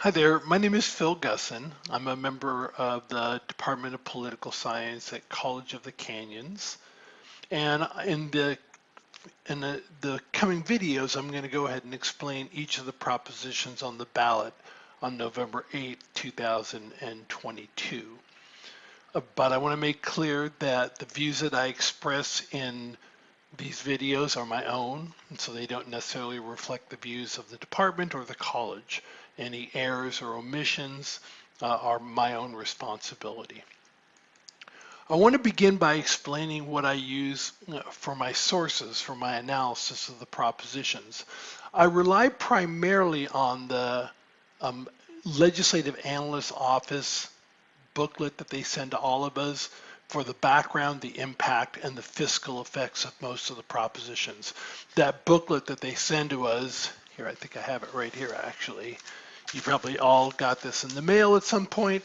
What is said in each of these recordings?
Hi there, my name is Phil Gusson. I'm a member of the Department of Political Science at College of the Canyons. And in the coming videos, I'm going to go ahead and explain each of the propositions on the ballot on November 8th, 2022. But I want to make clear that the views that I express in these videos are my own, and so they don't necessarily reflect the views of the department or the college. Any errors or omissions are my own responsibility. I want to begin by explaining what I use for my sources for my analysis of the propositions. I rely primarily on the Legislative Analyst Office booklet that they send to all of us for the background, the impact, and the fiscal effects of most of the propositions. That booklet that they send to us, here, I think I have it right here actually. You probably all got this in the mail at some point.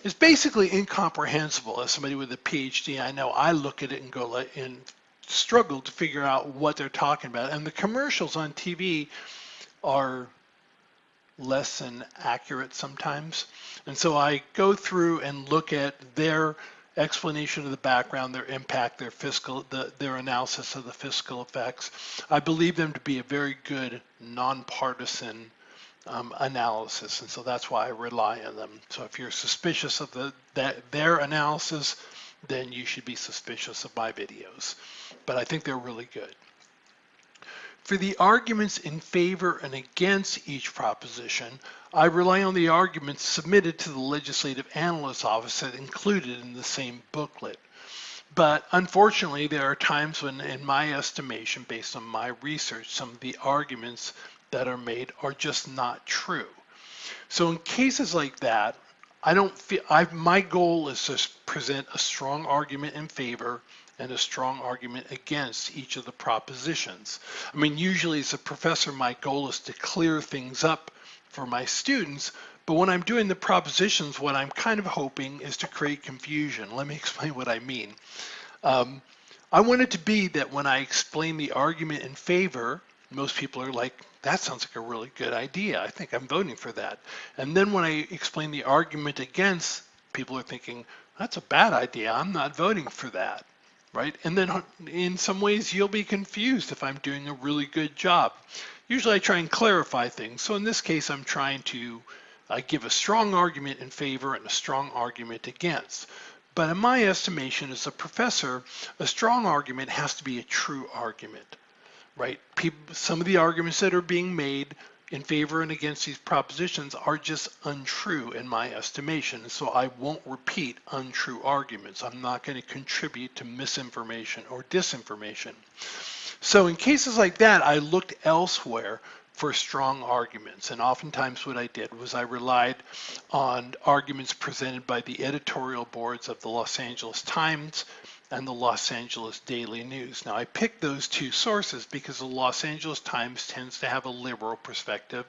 It's basically incomprehensible. As somebody with a PhD, I know I look at it and go and struggle to figure out what they're talking about. And the commercials on TV are less than accurate sometimes. And so I go through and look at their explanation of the background, their impact, their analysis of the fiscal effects. I believe them to be a very good nonpartisan analysis, and so that's why I rely on them. So if you're suspicious of their analysis, then you should be suspicious of my videos. But I think they're really good. For the arguments in favor and against each proposition, I rely on the arguments submitted to the Legislative Analyst Office that included in the same booklet. But unfortunately, there are times when, in my estimation, based on my research, some of the arguments that are made are just not true. So in cases like that, my goal is to present a strong argument in favor and a strong argument against each of the propositions. I mean, usually as a professor, my goal is to clear things up for my students, but when I'm doing the propositions, what I'm kind of hoping is to create confusion. Let me explain what I mean. I want it to be that when I explain the argument in favor, most people are like, that sounds like a really good idea. I think I'm voting for that. And then when I explain the argument against, people are thinking, that's a bad idea. I'm not voting for that. Right? And then in some ways you'll be confused if I'm doing a really good job. Usually I try and clarify things. So in this case, I'm trying to give a strong argument in favor and a strong argument against. But in my estimation as a professor, a strong argument has to be a true argument, right? Some of the arguments that are being made in favor and against these propositions are just untrue in my estimation. So I won't repeat untrue arguments. I'm not going to contribute to misinformation or disinformation. So in cases like that, I looked elsewhere for strong arguments. And oftentimes what I did was I relied on arguments presented by the editorial boards of the Los Angeles Times and the Los Angeles Daily News. Now I picked those two sources because the Los Angeles Times tends to have a liberal perspective.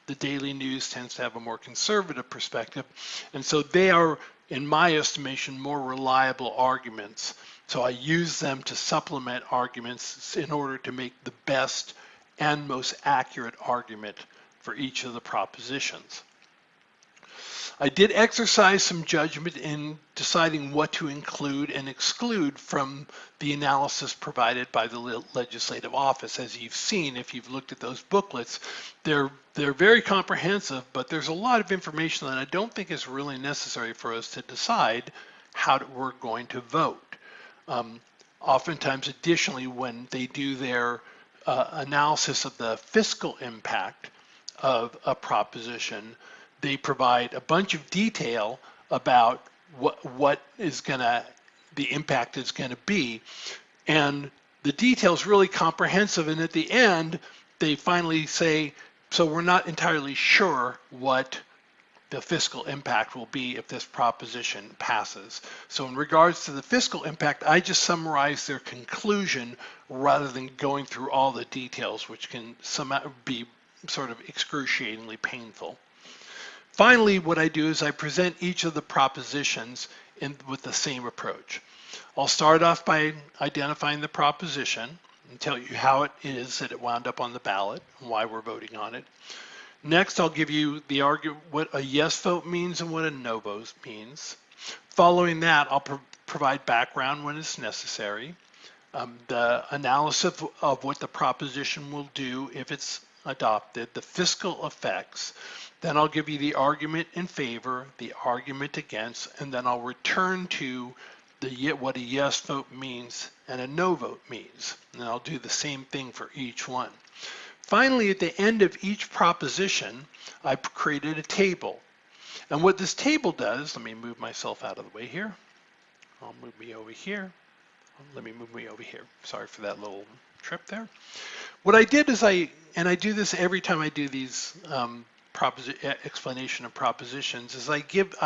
The Daily News tends to have a more conservative perspective. And so they are, in my estimation, more reliable arguments. So I use them to supplement arguments in order to make the best and most accurate argument for each of the propositions. I did exercise some judgment in deciding what to include and exclude from the analysis provided by the Legislative Office. As you've seen, if you've looked at those booklets, they're very comprehensive, but there's a lot of information that I don't think is really necessary for us to decide how we're going to vote. Oftentimes, additionally, when they do their analysis of the fiscal impact of a proposition, they provide a bunch of detail about what the impact is going to be. And the detail is really comprehensive. And at the end, they finally say, so we're not entirely sure what the fiscal impact will be if this proposition passes. So in regards to the fiscal impact, I just summarize their conclusion rather than going through all the details, which can somehow be sort of excruciatingly painful. Finally, what I do is I present each of the propositions with the same approach. I'll start off by identifying the proposition and tell you how it is that it wound up on the ballot and why we're voting on it. Next, I'll give you the what a yes vote means and what a no vote means. Following that, I'll provide background when it's necessary, the analysis of what the proposition will do if it's adopted, the fiscal effects. Then I'll give you the argument in favor, the argument against, and then I'll return to what a yes vote means and a no vote means. And I'll do the same thing for each one. Finally, at the end of each proposition, I've created a table. And what this table does, let me move myself out of the way here. I'll move me over here. Let me move me over here. Sorry for that little trip there. What I did is I do this every time I do these explanation of propositions, is I give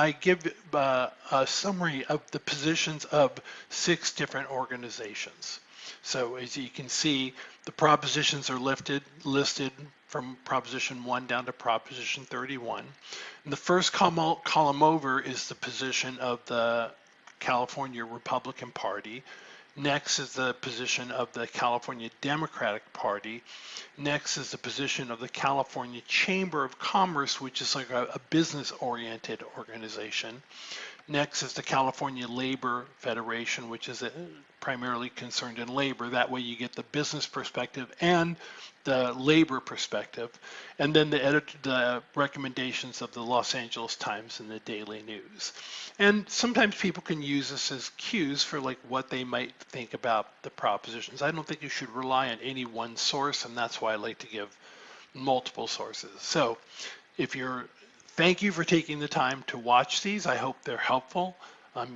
a summary of the positions of 6 different organizations. So as you can see, the propositions are listed from Proposition 1 down to Proposition 31. And the first column over is the position of the California Republican Party. Next is the position of the California Democratic Party. Next is the position of the California Chamber of Commerce, which is like a business-oriented organization. Next is the California Labor Federation, which is primarily concerned in labor. That way you get the business perspective and the labor perspective. And then the recommendations of the Los Angeles Times and the Daily News. And sometimes people can use this as cues for like what they might think about the propositions. I don't think you should rely on any one source, and that's why I like to give multiple sources. So thank you for taking the time to watch these. I hope they're helpful.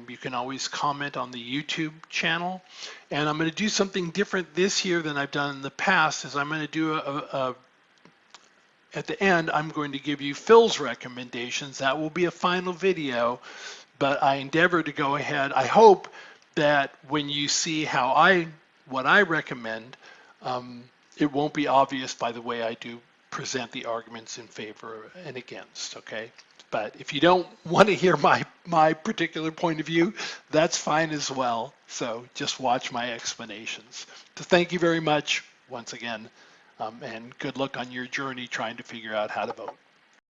You can always comment on the YouTube channel. And I'm going to do something different this year than I've done in the past, is I'm going to do at the end, I'm going to give you Phil's recommendations. That will be a final video, but I endeavor to go ahead. I hope that when you see what I recommend, it won't be obvious by the way I do present the arguments in favor and against, okay? But if you don't want to hear my particular point of view, that's fine as well. So just watch my explanations. So thank you very much once again, and good luck on your journey trying to figure out how to vote.